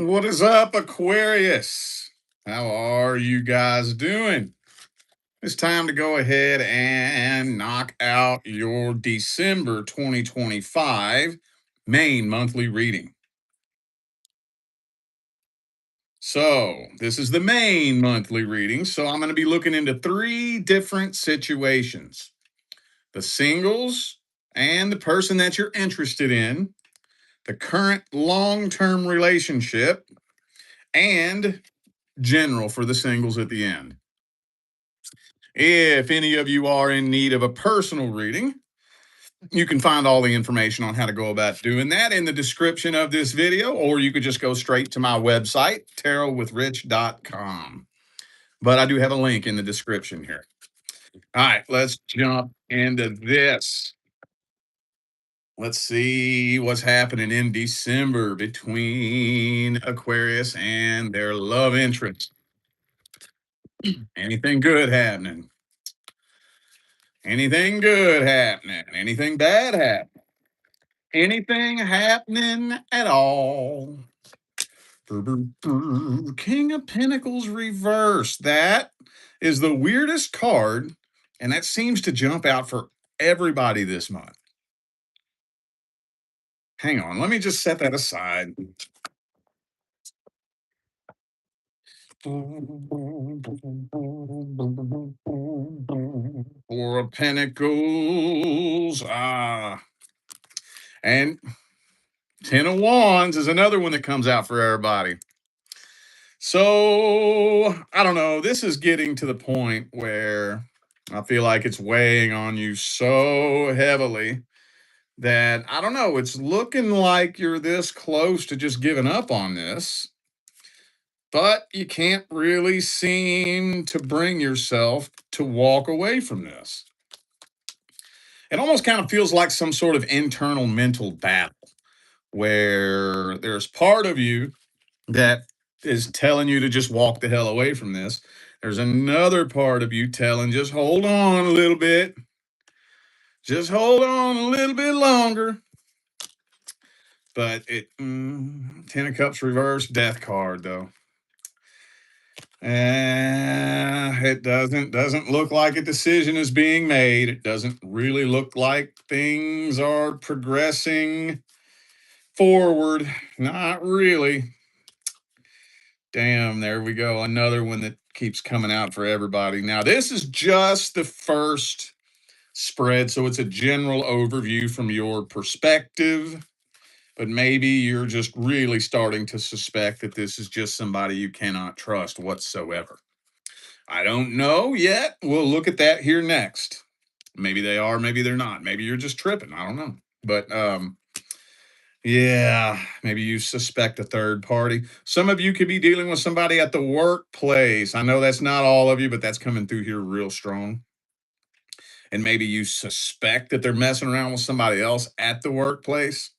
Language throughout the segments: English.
What is up, Aquarius? How are you guys doing? It's time to go ahead and knock out your December 2025 main monthly reading. So, this is the main monthly reading. So, I'm going to be looking into three different situations: the singles and the person that you're interested in, the current long term relationship, and general for the singles at the end. If any of you are in need of a personal reading, you can find all the information on how to go about doing that in the description of this video, or you could just go straight to my website, tarotwithrich.com. But I do have a link in the description here. All right, let's jump into this. Let's see what's happening in December between Aquarius and their love interest. Anything good happening? Anything good happening? Anything bad happening? Anything happening at all? King of Pentacles reverse. That is the weirdest card, and that seems to jump out for everybody this month. Hang on, let me just set that aside. Four of Pentacles. And Ten of Wands is another one that comes out for everybody. So I don't know. This is getting to the point where I feel like it's weighing on you so heavily that I don't know. It's looking like you're this close to just giving up on this, but you can't really seem to bring yourself to walk away from this. It almost kind of feels like some sort of internal mental battle where there's part of you that is telling you to just walk the hell away from this. There's another part of you telling, just hold on a little bit. Just hold on a little bit longer. But Ten of Cups reverse, death card though. It doesn't look like a decision is being made. It doesn't really look like things are progressing forward. Not really. Damn, there we go. Another one that keeps coming out for everybody. Now, this is just the first spread, so it's a general overview from your perspective. But maybe you're just really starting to suspect that this is just somebody you cannot trust whatsoever. I don't know yet. We'll look at that here next. Maybe they are, maybe they're not. Maybe you're just tripping. I don't know. But yeah, maybe you suspect a third party. Some of you could be dealing with somebody at the workplace. I know that's not all of you, but that's coming through here real strong. And maybe you suspect that they're messing around with somebody else at the workplace.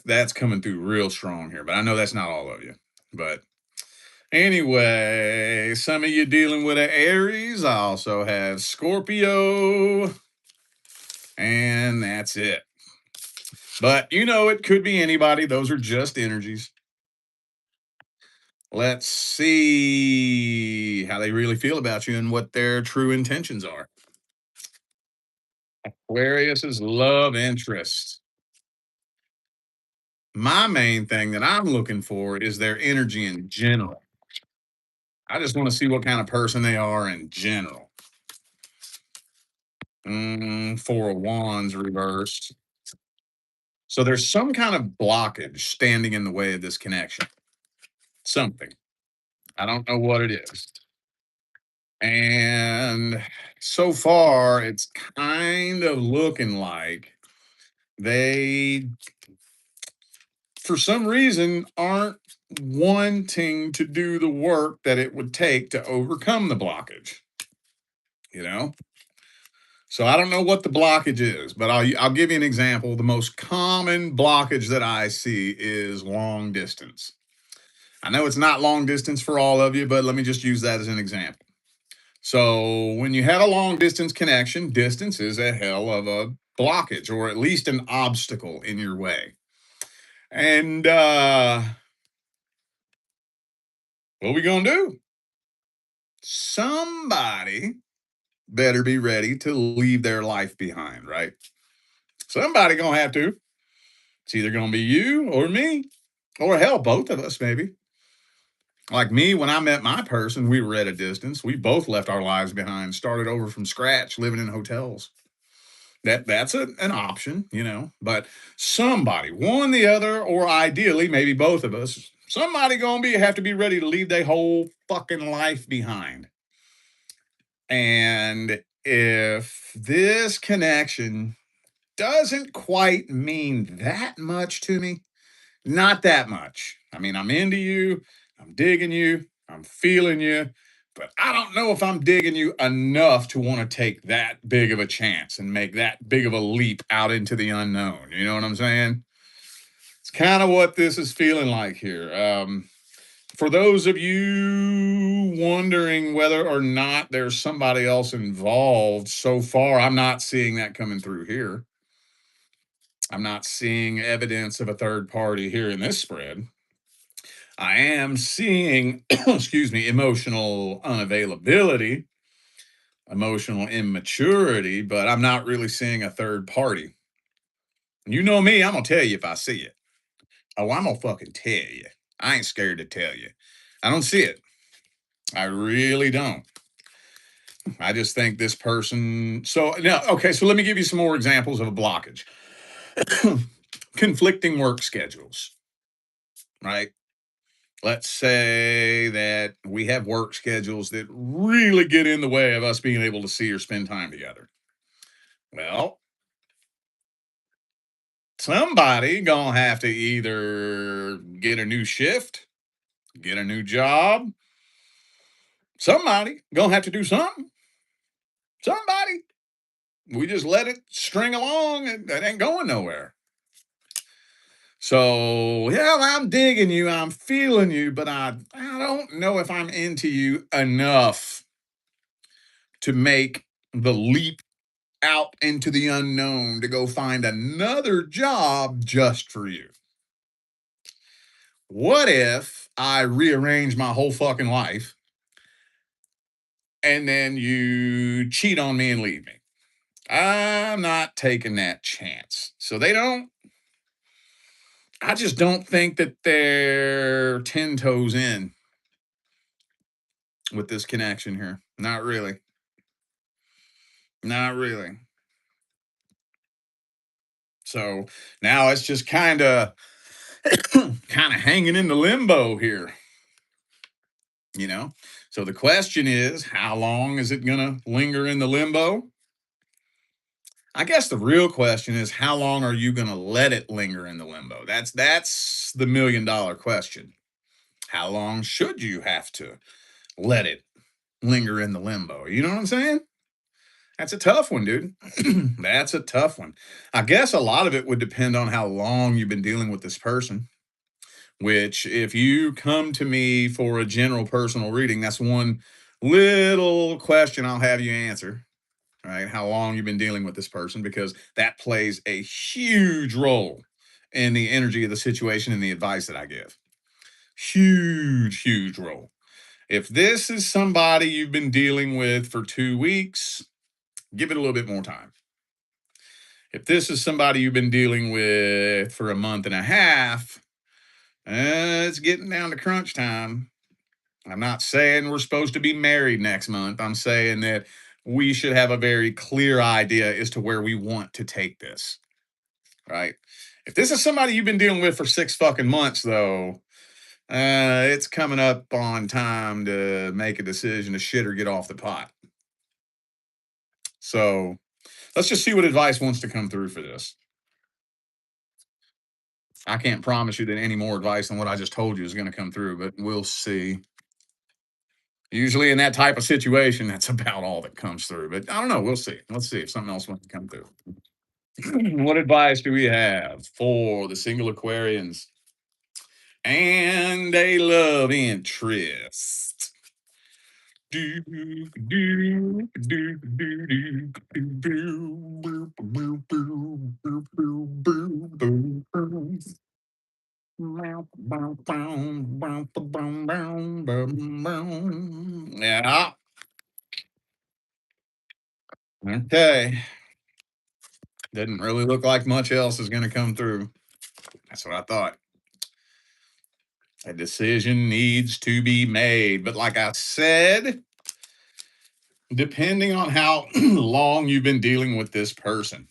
That's coming through real strong here, but I know that's not all of you. But anyway, some of you dealing with an Aries. I also have Scorpio, and that's it. But you know, it could be anybody. Those are just energies. Let's see how they really feel about you and what their true intentions are. Aquarius's love interest. My main thing that I'm looking for is their energy in general. I just want to see what kind of person they are in general. Four of Wands reversed. So there's some kind of blockage standing in the way of this connection. Something. I don't know what it is. And so far, it's kind of looking like they, for some reason, aren't wanting to do the work that it would take to overcome the blockage. You know? So I don't know what the blockage is, but I'll give you an example. The most common blockage that I see is long distance. I know it's not long distance for all of you, but let me just use that as an example. So when you have a long distance connection, distance is a hell of a blockage or at least an obstacle in your way. And What we gonna do? Somebody better be ready to leave their life behind, right? Somebody gonna have to. It's either gonna be you or me, or hell, both of us, maybe. Like me, when I met my person, we were at a distance. We both left our lives behind, started over from scratch, living in hotels. An option, But somebody, one, the other, or ideally, maybe both of us, somebody gonna be have to be ready to leave their whole fucking life behind. And if this connection doesn't quite mean that much to me, not that much. I mean, I'm into you, I'm digging you, I'm feeling you, but I don't know if I'm digging you enough to want to take that big of a chance and make that big of a leap out into the unknown. You know what I'm saying? It's kind of what this is feeling like here. For those of you wondering whether or not there's somebody else involved, so far, I'm not seeing that coming through here. I'm not seeing evidence of a third party here in this spread. I am seeing, excuse me, emotional unavailability, emotional immaturity, but I'm not really seeing a third party. You know me, I'm going to tell you if I see it. Oh, I'm going to fucking tell you. I ain't scared to tell you. I don't see it. I really don't. I just think this person. So, now, okay, so let me give you some more examples of a blockage. Conflicting work schedules, right? Let's say that we have work schedules that really get in the way of us being able to see or spend time together. Well, somebody gonna have to either get a new shift, get a new job. Somebody gonna have to do something. Somebody. We just let it string along and that ain't going nowhere. So yeah, I'm digging you, I'm feeling you, but I don't know if I'm into you enough to make the leap out into the unknown to go find another job just for you. What if I rearrange my whole fucking life and then you cheat on me and leave me? I'm not taking that chance. So I just don't think that they're 10 toes in with this connection here. Not really. Not really. So now it's just kind of hanging in the limbo here, you know. So the question is, how long is it going to linger in the limbo? I guess the real question is, how long are you going to let it linger in the limbo? That's the $1,000,000 question. How long should you have to let it linger in the limbo? You know what I'm saying? That's a tough one, dude. That's a tough one. I guess a lot of it would depend on how long you've been dealing with this person. Which, if you come to me for a general personal reading, that's one little question I'll have you answer, right? How long you've been dealing with this person, because that plays a huge role in the energy of the situation and the advice that I give. Huge, huge role. If this is somebody you've been dealing with for 2 weeks, give it a little bit more time. If this is somebody you've been dealing with for a month and a half, it's getting down to crunch time. I'm not saying we're supposed to be married next month. I'm saying that we should have a very clear idea as to where we want to take this, right? If this is somebody you've been dealing with for 6 fucking months, though, it's coming up on time to make a decision to shit or get off the pot. So let's just see what advice wants to come through for this. I can't promise you that any more advice than what I just told you is going to come through, but we'll see. Usually in that type of situation, that's about all that comes through. But I don't know. We'll see. Let's see if something else wants to come through. What advice do we have for the single Aquarians and a love interest? Do, do, do, do, do, do, do, Yeah. Okay. Doesn't really look like much else is going to come through. That's what I thought. A decision needs to be made. But like I said, depending on how long you've been dealing with this person,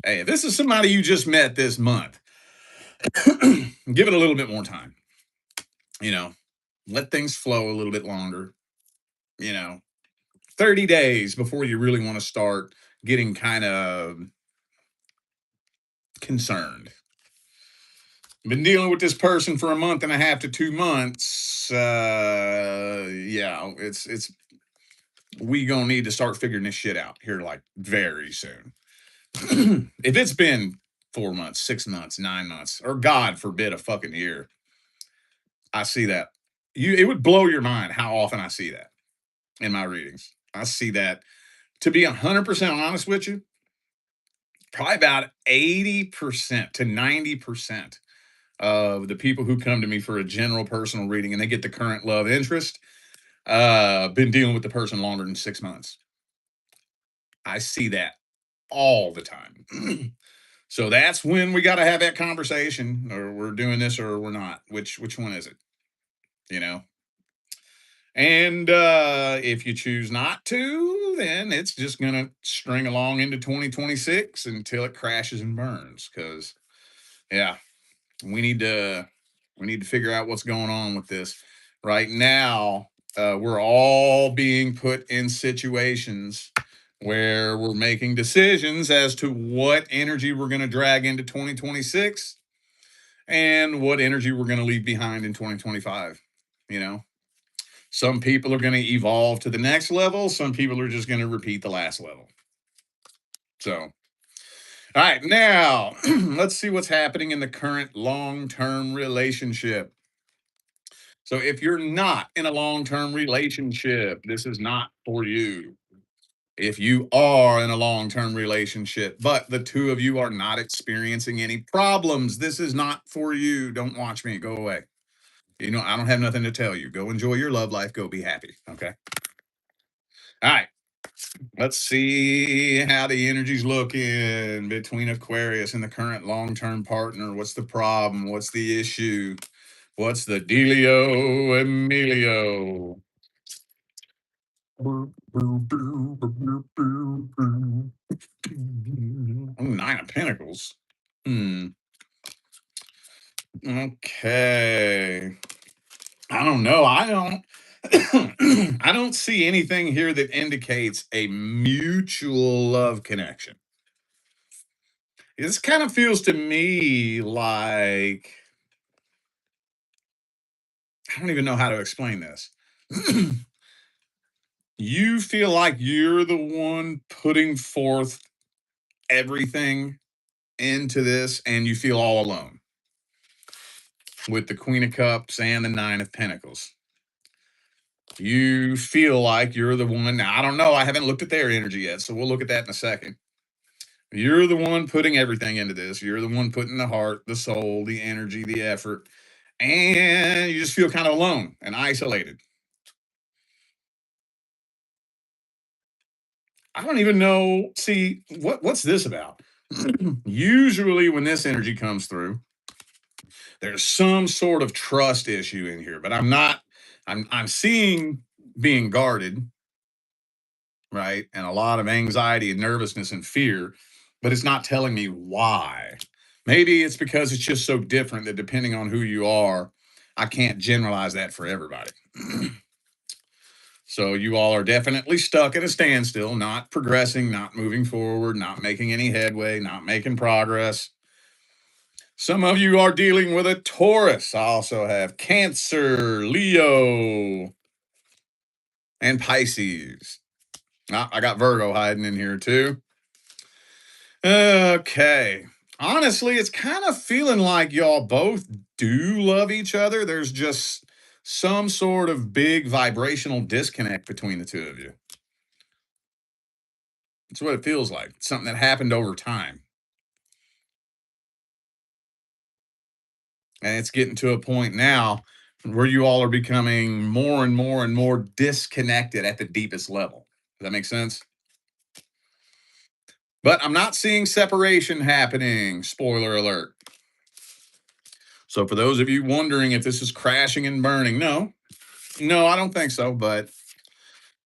hey, if this is somebody you just met this month, give it a little bit more time. You know, let things flow a little bit longer. You know, 30 days before you really want to start getting kind of concerned. Been dealing with this person for a month and a half to 2 months. Yeah, it's we gonna need to start figuring this shit out here like very soon. If it's been 4 months, 6 months, 9 months, or God forbid a fucking year, I see that. It would blow your mind how often I see that in my readings. I see that. To be 100% honest with you, probably about 80% to 90% of the people who come to me for a general personal reading and they get the current love interest, been dealing with the person longer than 6 months. I see that all the time. So that's when we got to have that conversation, or we're doing this or we're not. Which one is it? You know. And if you choose not to, then it's just gonna string along into 2026 until it crashes and burns. Because yeah, we need to figure out what's going on with this right now. We're all being put in situations where we're making decisions as to what energy we're going to drag into 2026 and what energy we're going to leave behind in 2025. You know, some people are going to evolve to the next level, some people are just going to repeat the last level. So, all right, now let's see what's happening in the current long term relationship. So, if you're not in a long term relationship, this is not for you. If you are in a long term relationship, but the two of you are not experiencing any problems, this is not for you. Don't watch me. Go away. You know, I don't have nothing to tell you. Go enjoy your love life. Go be happy. Okay. All right. Let's see how the energy's looking between Aquarius and the current long term partner. What's the problem? What's the issue? What's the dealio, Emilio? Oh, 9 of Pentacles. Hmm. Okay. I don't know. I don't. I don't see anything here that indicates a mutual love connection. This kind of feels to me like I don't even know how to explain this. You feel like you're the one putting forth everything into this, and you feel all alone with the Queen of Cups and the 9 of Pentacles. You feel like you're the one. Now, I don't know. I haven't looked at their energy yet, so we'll look at that in a second. You're the one putting everything into this. You're the one putting the heart, the soul, the energy, the effort, and you just feel kind of alone and isolated. I don't even know. See, what's this about? Usually, when this energy comes through, there's some sort of trust issue in here, but I'm not. I'm seeing being guarded, right, and a lot of anxiety and nervousness and fear, but it's not telling me why. Maybe it's because it's just so different that depending on who you are, I can't generalize that for everybody. So you all are definitely stuck at a standstill, not progressing, not moving forward, not making any headway, not making progress. Some of you are dealing with a Taurus. I also have Cancer, Leo, and Pisces. I got Virgo hiding in here too. Okay. Honestly, it's kind of feeling like y'all both do love each other. There's just some sort of big vibrational disconnect between the two of you. It's what it feels like. It's something that happened over time. And it's getting to a point now where you all are becoming more and more and more disconnected at the deepest level. Does that make sense? But I'm not seeing separation happening. Spoiler alert. So, for those of you wondering if this is crashing and burning, no, I don't think so. But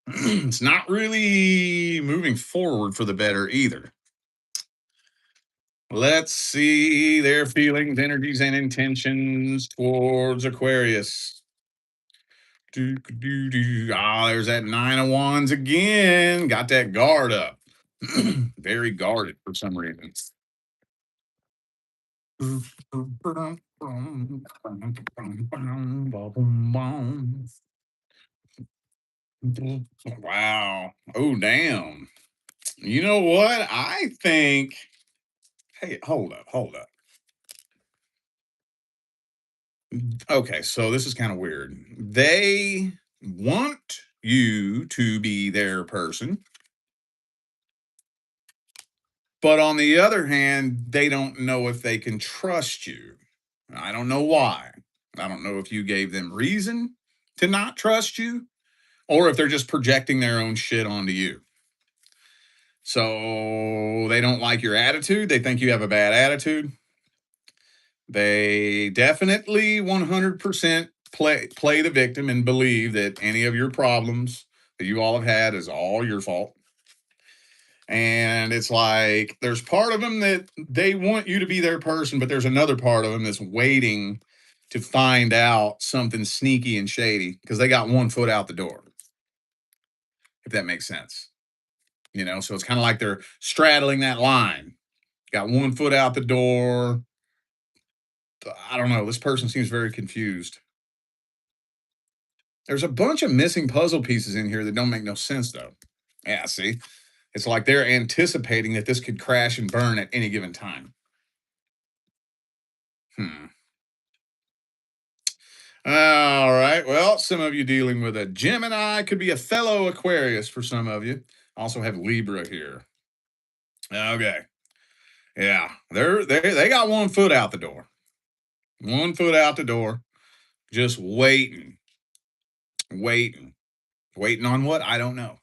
it's not really moving forward for the better either. Let's see their feelings, energies, and intentions towards Aquarius. There's that nine of wands again. Got that guard up. Very guarded for some reason. Wow. Oh, damn. You know what? I think. Hey, hold up, hold up. Okay, so this is kind of weird. They want you to be their person, but on the other hand, they don't know if they can trust you. I don't know why. I don't know if you gave them reason to not trust you or if they're just projecting their own shit onto you. So they don't like your attitude. They think you have a bad attitude. They definitely 100% play the victim and believe that any of your problems that you all have had is all your fault. And it's like there's part of them that they want you to be their person, but there's another part of them that's waiting to find out something sneaky and shady because they got one foot out the door, if that makes sense. So it's kind of like they're straddling that line. Got one foot out the door. I don't know. This person seems very confused. There's a bunch of missing puzzle pieces in here that don't make no sense, though. Yeah, see? It's like they're anticipating that this could crash and burn at any given time. Hmm. All right. Well, some of you dealing with a Gemini could be a fellow Aquarius for some of you. Also have Libra here. Okay. Yeah. They got one foot out the door. One foot out the door. Just waiting. Waiting. Waiting on what? I don't know.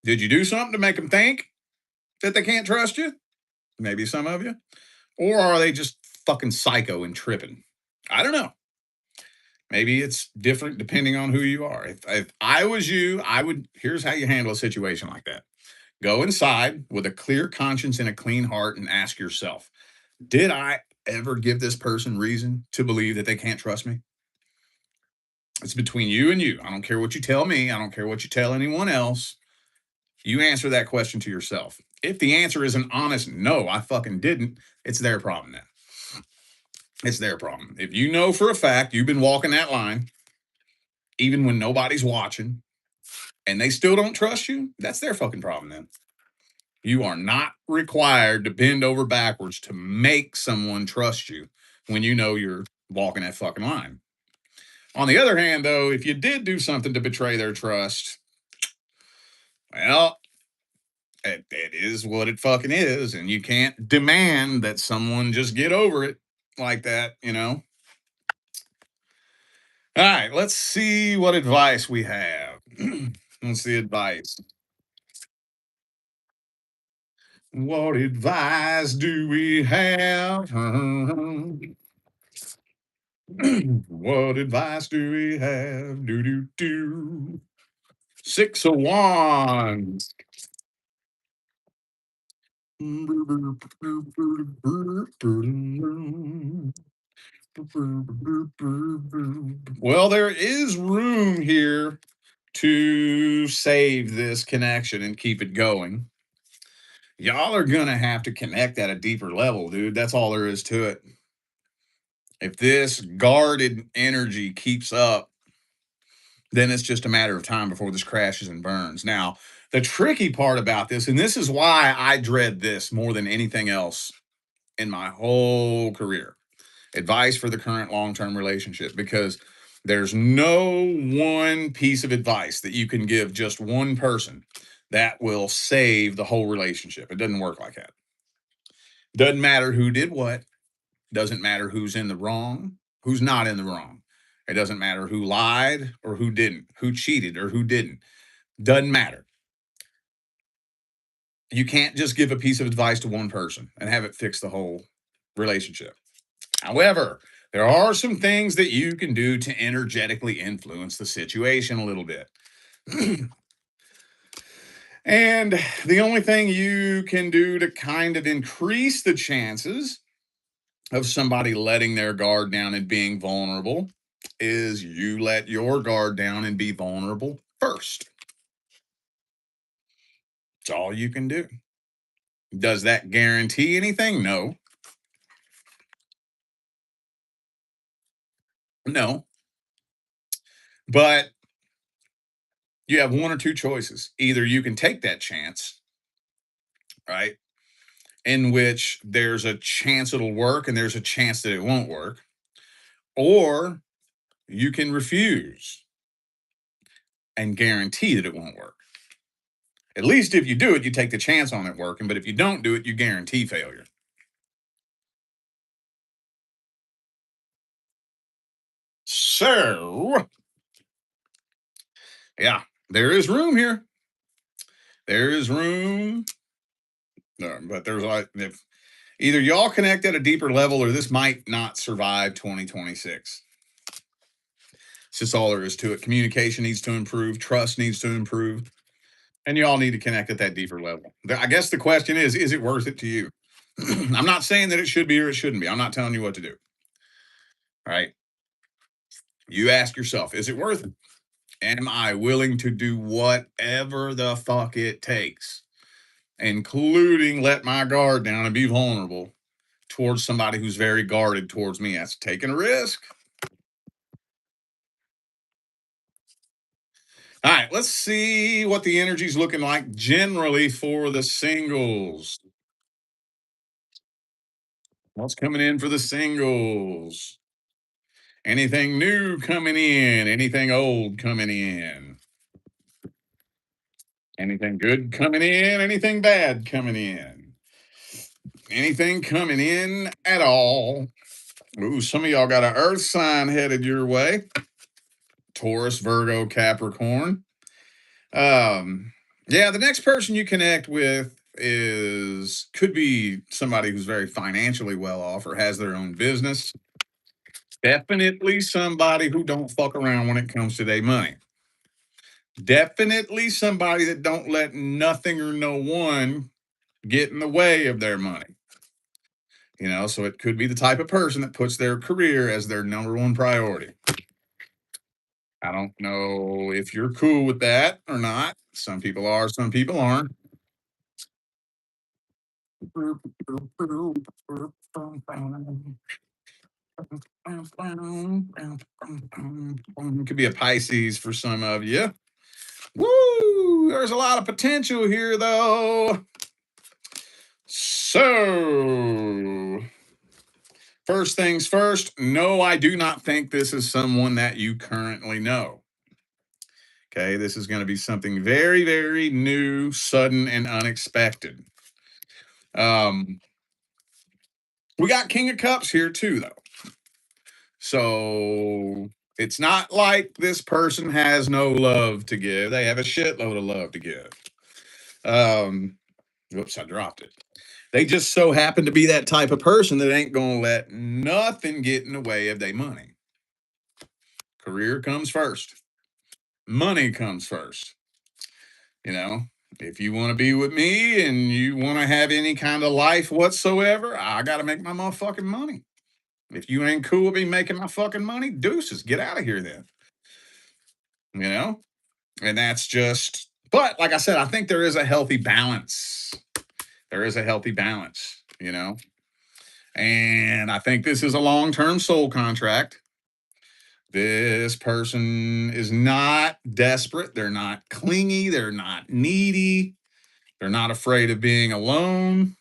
Did you do something to make them think that they can't trust you? Maybe some of you. Or are they just fucking psycho and tripping? I don't know. Maybe it's different depending on who you are. If I was you, I would. Here's how you handle a situation like that: go inside with a clear conscience and a clean heart and ask yourself, did I ever give this person reason to believe that they can't trust me? It's between you and you. I don't care what you tell me. I don't care what you tell anyone else. You answer that question to yourself. If the answer is an honest no, I fucking didn't, it's their problem then. It's their problem. If you know for a fact you've been walking that line, even when nobody's watching, and they still don't trust you, that's their fucking problem then. You are not required to bend over backwards to make someone trust you when you know you're walking that fucking line. On the other hand, though, if you did do something to betray their trust, well, it is what it fucking is. And you can't demand that someone just get over it like that. All right, let's see what advice we have. What's the advice? What advice do we have? What advice do we have? Do do do. Six of Wands. Well, there is room here to save this connection and keep it going. Y'all are gonna have to connect at a deeper level, dude. That's all there is to it. If this guarded energy keeps up, then it's just a matter of time before this crashes and burns. Now, the tricky part about this, and this is why I dread this more than anything else in my whole career, advice for the current long term relationship, because there's no one piece of advice that you can give just one person that will save the whole relationship. It doesn't work like that. Doesn't matter who did what. Doesn't matter who's in the wrong, who's not in the wrong. It doesn't matter who lied or who didn't, who cheated or who didn't. Doesn't matter. You can't just give a piece of advice to one person and have it fix the whole relationship. However, there are some things that you can do to energetically influence the situation a little bit. And the only thing you can do to kind of increase the chances of somebody letting their guard down and being vulnerable is you let your guard down and be vulnerable first. It's all you can do. Does that guarantee anything? No. No. But you have one or two choices. Either you can take that chance, right? In which there's a chance it'll work and there's a chance that it won't work, or you can refuse and guarantee that it won't work. At least if you do it, you take the chance on it working, but if you don't do it, you guarantee failure. So, yeah, there is room here. There is room. But there's like, if either y'all connect at a deeper level or this might not survive 2026. It's just all there is to it. Communication needs to improve, trust needs to improve, and you all need to connect at that deeper level. I guess the question is it worth it to you? I'm not saying that it should be or it shouldn't be. I'm not telling you what to do. All right. You ask yourself, is it worth it? Am I willing to do whatever the fuck it takes, including let my guard down and be vulnerable towards somebody who's very guarded towards me? That's taking a risk. All right, let's see what the energy's looking like generally for the singles. What's coming in for the singles? Anything new coming in? Anything old coming in? Anything good coming in? Anything bad coming in? Anything coming in at all? Ooh, some of y'all got an earth sign headed your way. Taurus, Virgo, Capricorn. Yeah, the next person you connect with is could be somebody who's very financially well off or has their own business. Definitely somebody who don't fuck around when it comes to their money. Definitely somebody that don't let nothing or no one get in the way of their money. So it could be the type of person that puts their career as their number one priority. I don't know if you're cool with that or not. Some people are, some people aren't. Could be a Pisces for some of you. Woo! There's a lot of potential here, though. So, first things first, no, I do not think this is someone that you currently know. Okay, this is going to be something very, very new, sudden, and unexpected. Um, we got King of Cups here too, though. So it's not like this person has no love to give. They have a shitload of love to give. Whoops, I dropped it. They just so happen to be that type of person that ain't gonna let nothing get in the way of their money. Career comes first. Money comes first. You know, if you want to be with me and you want to have any kind of life whatsoever, I got to make my motherfucking money. If you ain't cool with me making my fucking money, deuces, get out of here then. You know, and that's just, but like I said, I think there is a healthy balance. There is a healthy balance, and I think this is a long term soul contract. This person is not desperate. They're not clingy. They're not needy. They're not afraid of being alone.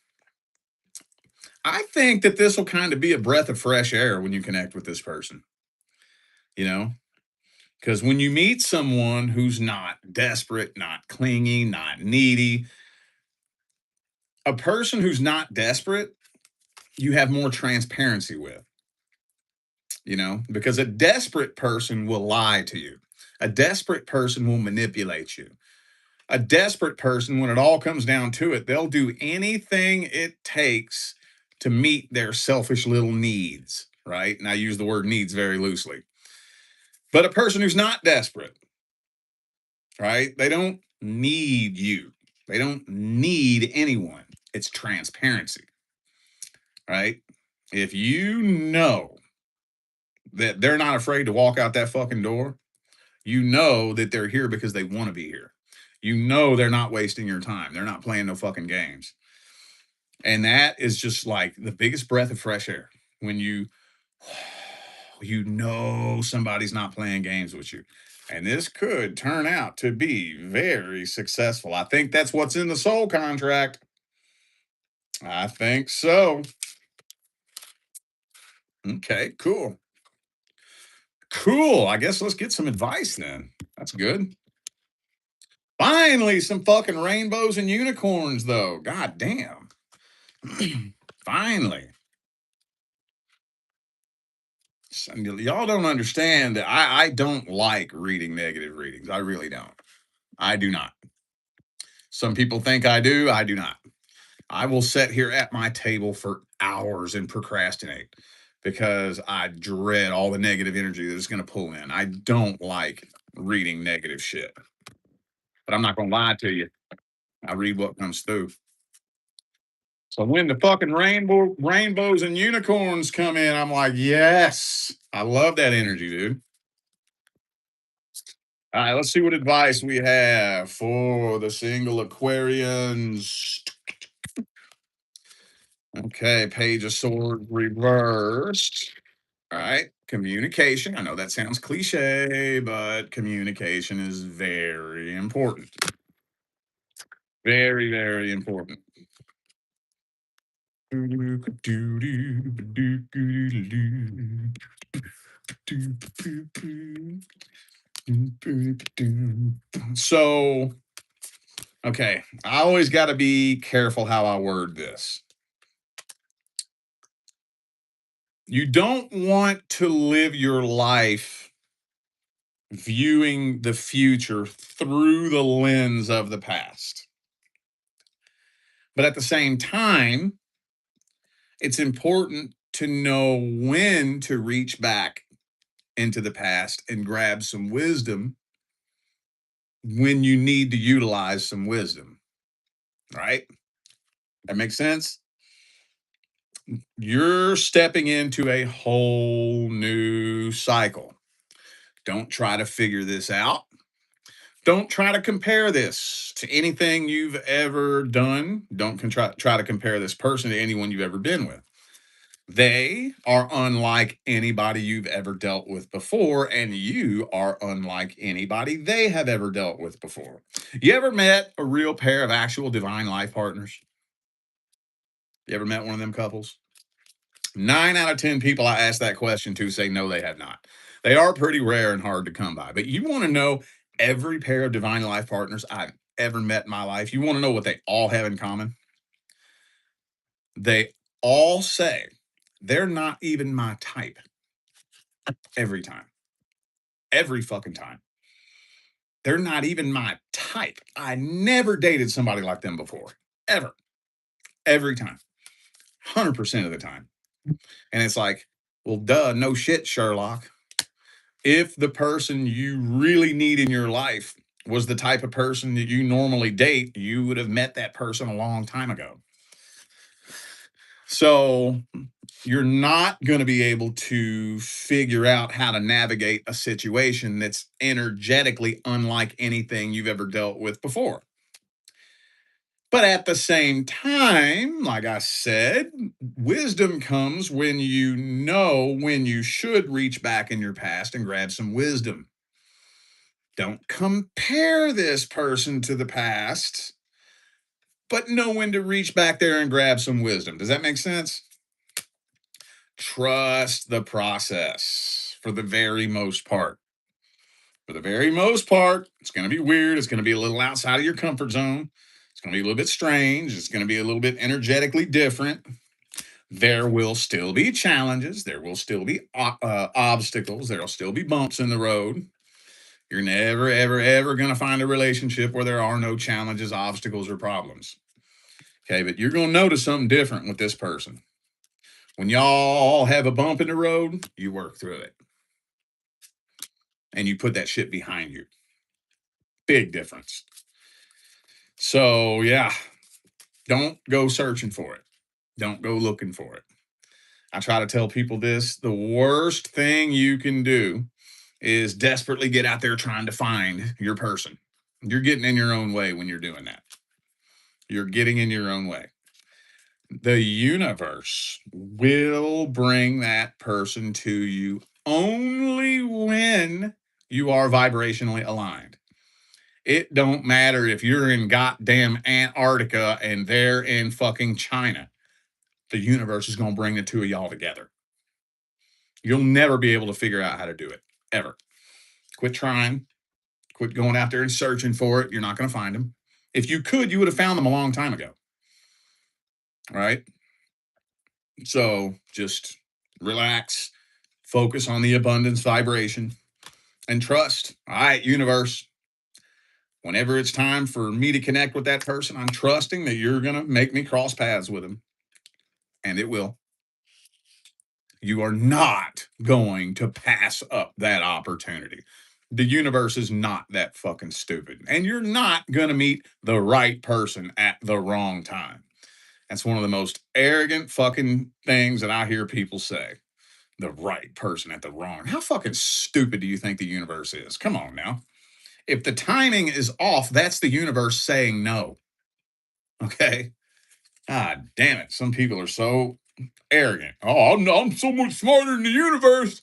I think that this will kind of be a breath of fresh air when you connect with this person, you know, because when you meet someone who's not desperate, not clingy, not needy, a person who's not desperate you have more transparency with, because a desperate person will lie to you. A desperate person will manipulate you. A desperate person, when it all comes down to it, they'll do anything it takes to meet their selfish little needs, right? And I use the word needs very loosely. But a person who's not desperate, right? They don't need you. They don't need anyone. It's transparency, right? If you know that they're not afraid to walk out that fucking door, you know that they're here because they want to be here. You know they're not wasting your time. They're not playing no fucking games. And that is just like the biggest breath of fresh air when somebody's not playing games with you. And this could turn out to be very successful. I think that's what's in the soul contract. I think so. Okay, cool. Cool. I guess let's get some advice then. That's good. Finally, some fucking rainbows and unicorns, though. God damn. Finally. Y'all don't understand that I don't like reading negative readings. I really don't. I do not. Some people think I do. I do not. I will sit here at my table for hours and procrastinate because I dread all the negative energy that it's going to pull in. I don't like reading negative shit, but I'm not going to lie to you. I read what comes through. So when the fucking rainbows and unicorns come in, I'm like, yes, I love that energy, dude. All right, let's see what advice we have for the single Aquarians. Okay, Page of Swords reversed. All right, communication. I know that sounds cliche, but communication is very important. Very, very important. So, okay, I always got to be careful how I word this. You don't want to live your life viewing the future through the lens of the past. But at the same time, it's important to know when to reach back into the past and grab some wisdom when you need to utilize some wisdom, right? That makes sense? You're stepping into a whole new cycle. Don't try to figure this out. Don't try to compare this to anything you've ever done. Don't try to compare this person to anyone you've ever been with. They are unlike anybody you've ever dealt with before, and you are unlike anybody they have ever dealt with before. You ever met a real pair of actual divine life partners? You ever met one of them couples? 9 out of 10 people I ask that question to say no, they have not. They are pretty rare and hard to come by. But you want to know every pair of divine life partners I've ever met in my life? You want to know what they all have in common? They all say they're not even my type every time. Every fucking time. They're not even my type. I never dated somebody like them before. Ever. Every time. 100% of the time. And it's like, well, duh, no shit, Sherlock. If the person you really need in your life was the type of person that you normally date, you would have met that person a long time ago. So you're not going to be able to figure out how to navigate a situation that's energetically unlike anything you've ever dealt with before. But at the same time, like I said, wisdom comes when you know when you should reach back in your past and grab some wisdom. Don't compare this person to the past, but know when to reach back there and grab some wisdom. Does that make sense? Trust the process for the very most part. For the very most part, it's going to be weird. It's going to be a little outside of your comfort zone. It's going to be a little bit strange. It's going to be a little bit energetically different. There will still be challenges. There will still be obstacles. There'll still be bumps in the road. You're never, ever, ever going to find a relationship where there are no challenges, obstacles, or problems. Okay, but you're going to notice something different with this person. When y'all have a bump in the road, you work through it and you put that shit behind you. Big difference. So, yeah, don't go searching for it. Don't go looking for it. I try to tell people this: the worst thing you can do is desperately get out there trying to find your person. You're getting in your own way when you're doing that. You're getting in your own way. The universe will bring that person to you only when you are vibrationally aligned. It don't matter if you're in goddamn Antarctica and they're in fucking China. The universe is going to bring the two of y'all together. You'll never be able to figure out how to do it, ever. Quit trying. Quit going out there and searching for it. You're not going to find them. If you could, you would have found them a long time ago. Right? So just relax, focus on the abundance vibration, and trust. All right, universe. Whenever it's time for me to connect with that person, I'm trusting that you're going to make me cross paths with them. And it will. You are not going to pass up that opportunity. The universe is not that fucking stupid. And you're not going to meet the right person at the wrong time. That's one of the most arrogant fucking things that I hear people say. The right person at the wrong. How fucking stupid do you think the universe is? Come on now. If the timing is off, that's the universe saying no. Okay. God damn it. Some people are so arrogant. Oh, I'm so much smarter than the universe.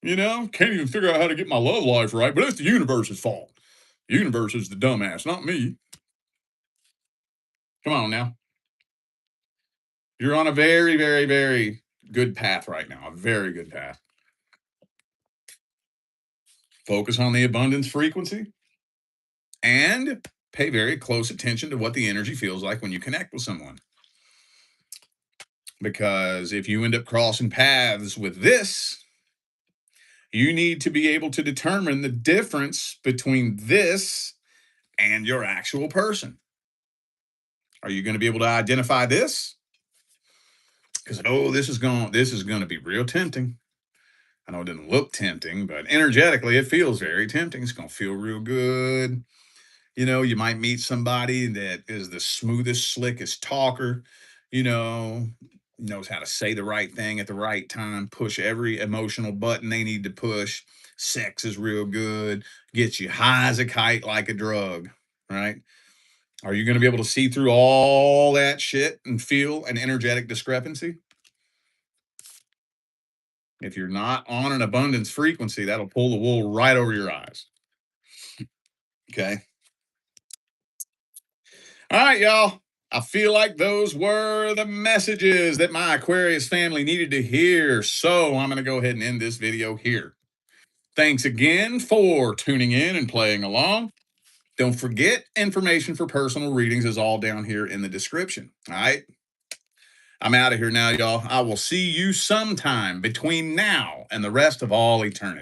You know, can't even figure out how to get my love life right, but it's the universe's fault. The universe is the dumbass, not me. Come on now. You're on a very, very, very good path right now. A very good path. Focus on the abundance frequency and pay very close attention to what the energy feels like when you connect with someone. Because if you end up crossing paths with this, you need to be able to determine the difference between this and your actual person. Are you going to be able to identify this? Because this is going to be real tempting. I know it didn't look tempting, but energetically it feels very tempting. It's going to feel real good. You know, you might meet somebody that is the smoothest, slickest talker, you know, knows how to say the right thing at the right time, push every emotional button they need to push. Sex is real good, gets you high as a kite like a drug, right? Are you going to be able to see through all that shit and feel an energetic discrepancy? If you're not on an abundance frequency, that'll pull the wool right over your eyes. Okay. All right, y'all. I feel like those were the messages that my Aquarius family needed to hear. So I'm going to go ahead and end this video here. Thanks again for tuning in and playing along. Don't forget, information for personal readings is all down here in the description. All right. I'm out of here now, y'all. I will see you sometime between now and the rest of all eternity.